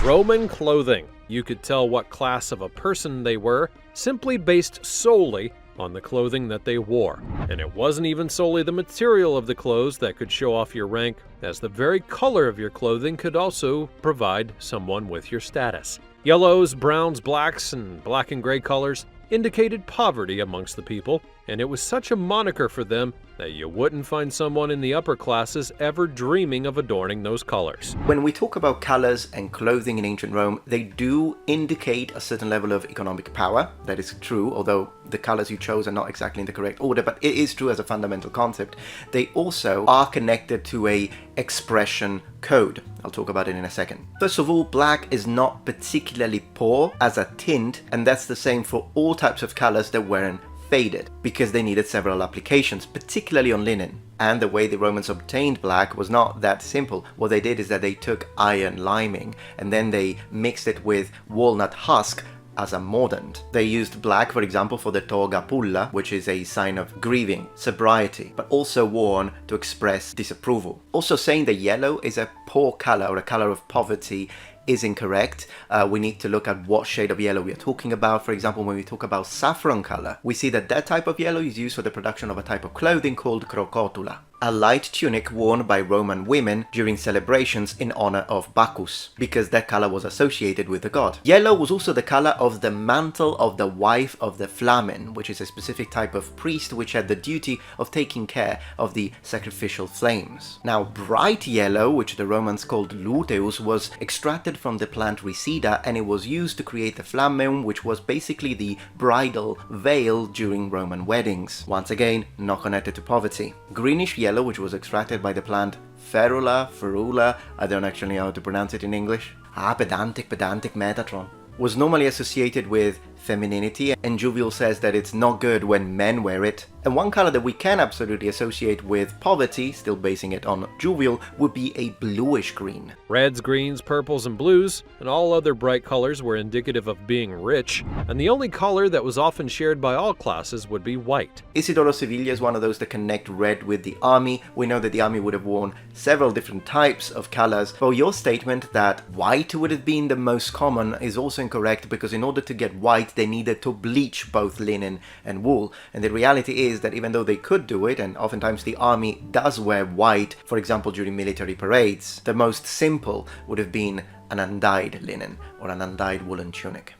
Roman clothing. You could tell what class of a person they were simply based solely on the clothing that they wore. And it wasn't even solely the material of the clothes that could show off your rank, as the very color of your clothing could also provide someone with your status. Yellows, browns, blacks, and black and gray colors indicated poverty amongst the people, and it was such a moniker for them that you wouldn't find someone in the upper classes ever dreaming of adorning those colors. When we talk about colors and clothing in ancient Rome, they do indicate a certain level of economic power. That is true, although the colors you chose are not exactly in the correct order, but it is true as a fundamental concept. They also are connected to a expression code. I'll talk about it in a second. First of all, black is not particularly poor as a tint, and that's the same for all types of colors that weren't faded, because they needed several applications, particularly on linen. And the way the Romans obtained black was not that simple. What they did is that they took iron liming and then they mixed it with walnut husk as a mordant. They used black, for example, for the toga pulla, which is a sign of grieving, sobriety, but also worn to express disapproval. Also, saying that yellow is a poor color or a color of poverty is incorrect. We need to look at what shade of yellow we are talking about. For example, when we talk about saffron color, we see that that type of yellow is used for the production of a type of clothing called crocotula, a light tunic worn by Roman women during celebrations in honor of Bacchus, because that color was associated with the god. Yellow was also the color of the mantle of the wife of the flamen, which is a specific type of priest which had the duty of taking care of the sacrificial flames. Now, bright yellow, which the Romans called luteus, was extracted from the plant Reseda, and it was used to create the flamen, which was basically the bridal veil during Roman weddings. Once again, not connected to poverty. Greenish yellow, which was extracted by the plant ferula, I don't actually know how to pronounce it in English. Pedantic, Metatron. Was normally associated with femininity, and Juvial says that it's not good when men wear it. And one color that we can absolutely associate with poverty, still basing it on Juvial, would be a bluish green. Reds, greens, purples, and blues, and all other bright colors were indicative of being rich, and the only color that was often shared by all classes would be white. Isidoro Sevilla is one of those that connect red with the army. We know that the army would have worn several different types of colors. Well, your statement that white would have been the most common is also incorrect, because in order to get white, they needed to bleach both linen and wool. And the reality is that even though they could do it, and oftentimes the army does wear white, for example during military parades, the most simple would have been an undyed linen or an undyed woolen tunic.